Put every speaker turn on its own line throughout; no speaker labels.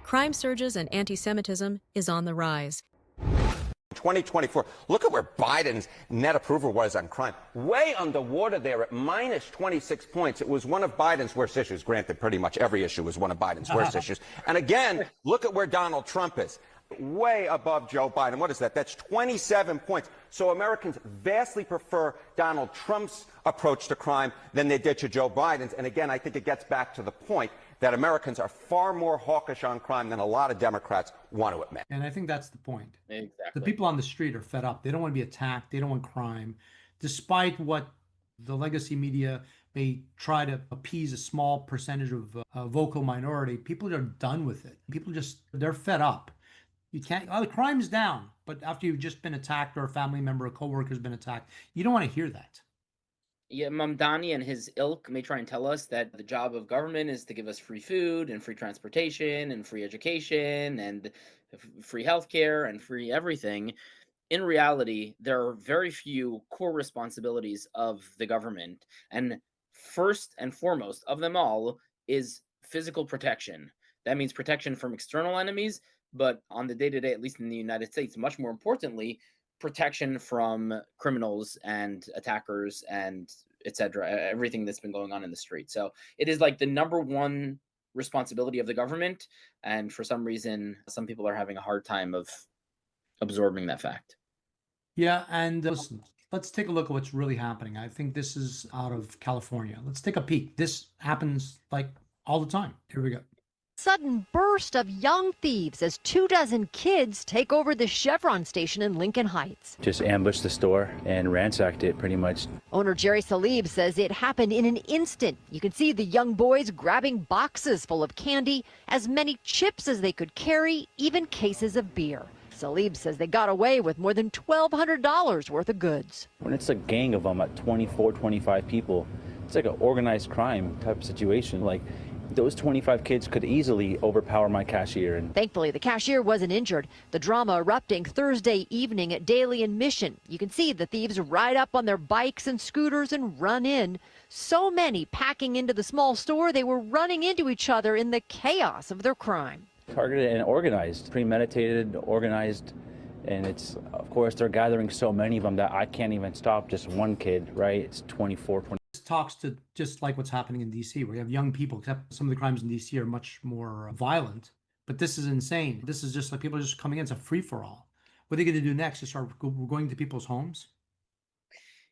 crime surges and anti-Semitism is on the rise.
2024, look at where Biden's net approval was on crime. Way underwater there at minus 26 points. It was one of Biden's worst issues. Granted, pretty much every issue was one of Biden's worst issues. And again, look at where Donald Trump is. Way above Joe Biden. What is that? That's 27 points. So Americans vastly prefer Donald Trump's approach to crime than they did to Joe Biden's. And again, I think it gets back to the point that Americans are far more hawkish on crime than a lot of Democrats want to admit.
And I think that's the point.
Exactly.
The people on the street are fed up. They don't want to be attacked. They don't want crime. Despite what the legacy media may try to appease a small percentage of a vocal minority, people are done with it. People they're fed up. You can't, the crime's down, but after you've just been attacked or a family member, a coworker has been attacked, you don't want to hear that.
Yeah, Mamdani and his ilk may try and tell us that the job of government is to give us free food and free transportation and free education and free healthcare and free everything. In reality, there are very few core responsibilities of the government. And first and foremost of them all is physical protection. That means protection from external enemies, but on the day-to-day, at least in the United States, much more importantly, protection from criminals and attackers and etc., everything that's been going on in the street. So it is like the number one responsibility of the government, and for some reason some people are having a hard time of absorbing that fact.
Yeah, and listen, let's take a look at what's really happening. I think this is out of California. Let's take a peek. This happens like all the time. Here we go.
Sudden burst of young thieves as 24 kids take over the Chevron station in Lincoln Heights.
Just ambushed the store and ransacked it pretty much.
Owner Jerry Salib says it happened in an instant. You can see the young boys grabbing boxes full of candy, as many chips as they could carry, even cases of beer. Salib says they got away with more than $1,200 worth of goods.
When it's a gang of them at 24, 25 people, it's like an organized crime type of situation. Like, those 25 kids could easily overpower my cashier. And
thankfully, the cashier wasn't injured. The drama erupting Thursday evening at Daly and Mission. You can see the thieves ride up on their bikes and scooters and run in. So many packing into the small store, they were running into each other in the chaos of their crime.
Targeted and organized, premeditated, organized. And it's, of course, they're gathering so many of them that I can't even stop just one kid, right? It's 24, 20.
Talks to just like what's happening in D.C., where you have young people, except some of the crimes in D.C. are much more violent. But this is insane. This is just like people are just coming in. It's a free-for-all. What are they going to do next? Just start going to people's homes?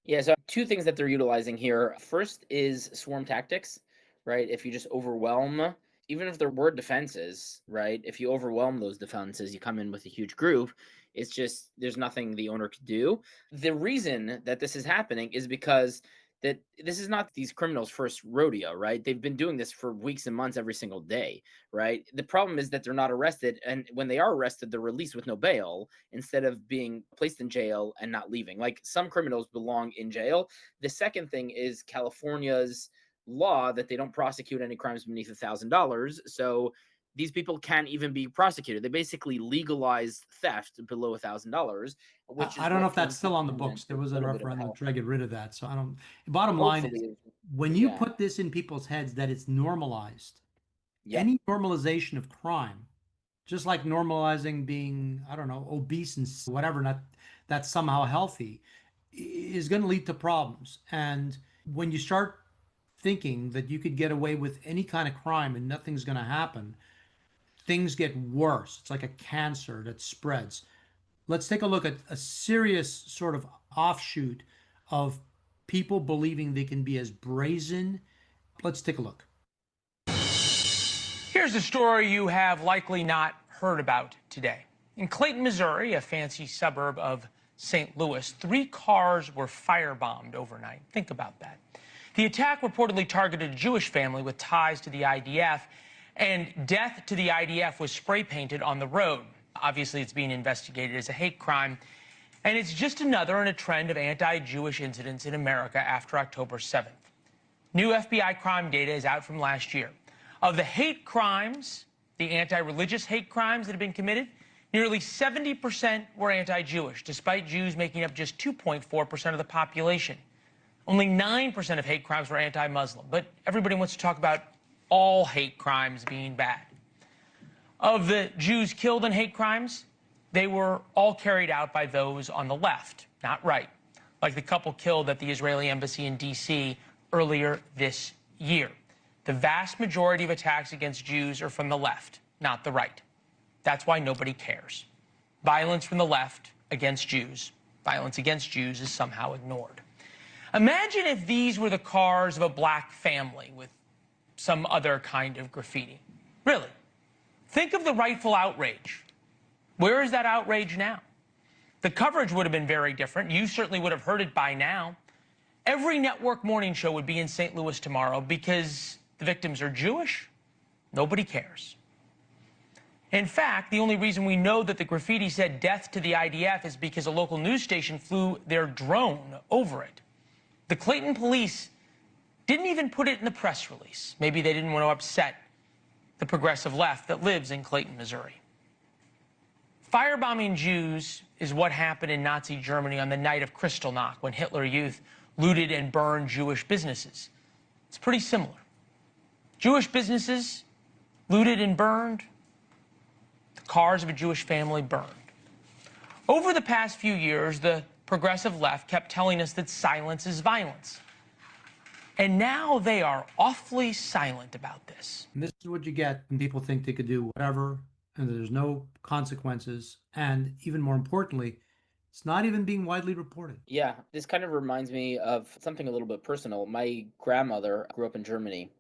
Yeah, so two things that they're utilizing here. First is swarm tactics, right? If you just overwhelm, even if there were defenses, right? If you overwhelm those defenses, you come in with a huge group. It's just, there's nothing the owner could do. The reason that this is happening is because that this is not these criminals' first rodeo, right? They've been doing this for weeks and months every single day, right? The problem is that they're not arrested, and when they are arrested, they're released with no bail instead of being placed in jail and not leaving. Like, some criminals belong in jail. The second thing is California's law that they don't prosecute any crimes beneath $1,000. So these people can't even be prosecuted. They basically legalized theft below $1,000.
I don't know if that's still on the books. There was a referendum to try to get rid of that. So I don't. Bottom line is, when you put this in people's heads that it's normalized, any normalization of crime, just like normalizing being, I don't know, obese and whatever, not that's somehow healthy, is going to lead to problems. And when you start thinking that you could get away with any kind of crime and nothing's going to happen, things get worse. It's like a cancer that spreads. Let's take a look at a serious sort of offshoot of people believing they can be as brazen. Let's take a look.
Here's a story you have likely not heard about today. In Clayton, Missouri, a fancy suburb of St. Louis, 3 cars were firebombed overnight. Think about that. The attack reportedly targeted a Jewish family with ties to the IDF, and death to the IDF was spray painted on the road. Obviously, it's being investigated as a hate crime, and it's just another in a trend of anti-Jewish incidents in America after October 7th. New FBI crime data is out from last year. Of the hate crimes, the anti-religious hate crimes that have been committed, nearly 70% were anti-Jewish, despite Jews making up just 2.4% of the population. Only 9% of hate crimes were anti-Muslim, but everybody wants to talk about all hate crimes being bad. Of the Jews killed in hate crimes, they were all carried out by those on the left, not right, like the couple killed at the Israeli embassy in D.C. earlier this year. The vast majority of attacks against Jews are from the left, not the right. That's why nobody cares. Violence from the left against Jews, violence against Jews is somehow ignored. Imagine if these were the cars of a black family with some other kind of graffiti. Really. Think of the rightful outrage. Where is that outrage now? The coverage would have been very different. You certainly would have heard it by now. Every network morning show would be in St. Louis tomorrow because the victims are Jewish. Nobody cares. In fact, the only reason we know that the graffiti said death to the IDF is because a local news station flew their drone over it. The Clayton police didn't even put it in the press release. Maybe they didn't want to upset the progressive left that lives in Clayton, Missouri. Firebombing Jews is what happened in Nazi Germany on the night of Kristallnacht when Hitler Youth looted and burned Jewish businesses. It's pretty similar. Jewish businesses looted and burned, the cars of a Jewish family burned. Over the past few years, the progressive left kept telling us that silence is violence. And now they are awfully silent about this.
And this is what you get when people think they could do whatever and there's no consequences. And even more importantly, it's not even being widely reported.
Yeah, this kind of reminds me of something a little bit personal. My grandmother grew up in Germany,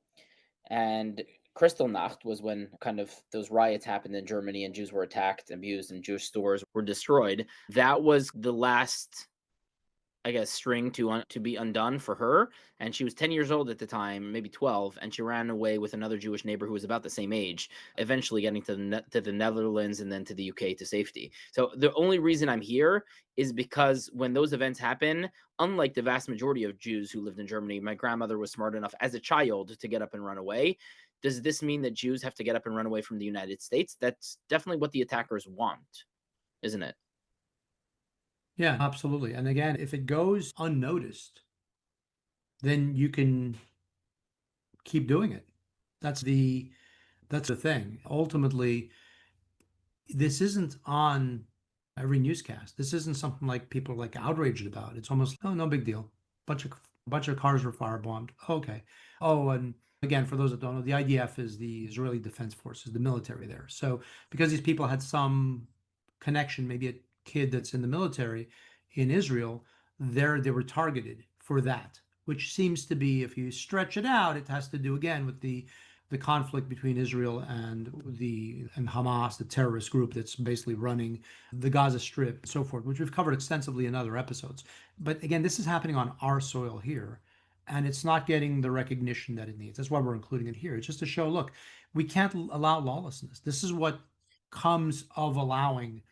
and Kristallnacht was when kind of those riots happened in Germany and Jews were attacked, abused, and Jewish stores were destroyed. That was the last, I guess, string to be undone for her. And she was 10 years old at the time, maybe 12, and she ran away with another Jewish neighbor who was about the same age, eventually getting to the Netherlands and then to the UK to safety. So the only reason I'm here is because when those events happen, unlike the vast majority of Jews who lived in Germany, my grandmother was smart enough as a child to get up and run away. Does this mean that Jews have to get up and run away from the United States? That's definitely what the attackers want, isn't it?
Yeah, absolutely. And again, if it goes unnoticed, then you can keep doing it. That's the thing. Ultimately, this isn't on every newscast. This isn't something like people are like outraged about. It's almost, oh, no big deal. Bunch of cars were firebombed. Okay. Oh, and again, for those that don't know, the IDF is the Israeli Defense Forces, the military there. So because these people had some connection, maybe a kid that's in the military in Israel, they were targeted for that, which seems to be, if you stretch it out, it has to do again with the conflict between Israel and Hamas, the terrorist group that's basically running the Gaza Strip and so forth, which we've covered extensively in other episodes. But again, this is happening on our soil here, and it's not getting the recognition that it needs. That's why we're including it here. It's just to show, look, we can't allow lawlessness. This is what comes of allowing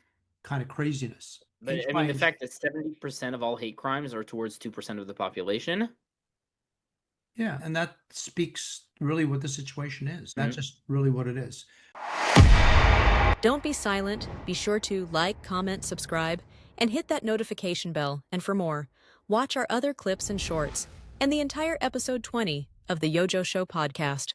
kind of craziness.
But I mean, the fact that 70% of all hate crimes are towards 2% of the population.
Yeah, and that speaks really what the situation is. That's just really what it is.
Don't be silent. Be sure to like, comment, subscribe, and hit that notification bell. And for more, watch our other clips and shorts, and the entire episode 20 of the YoJoeShow podcast.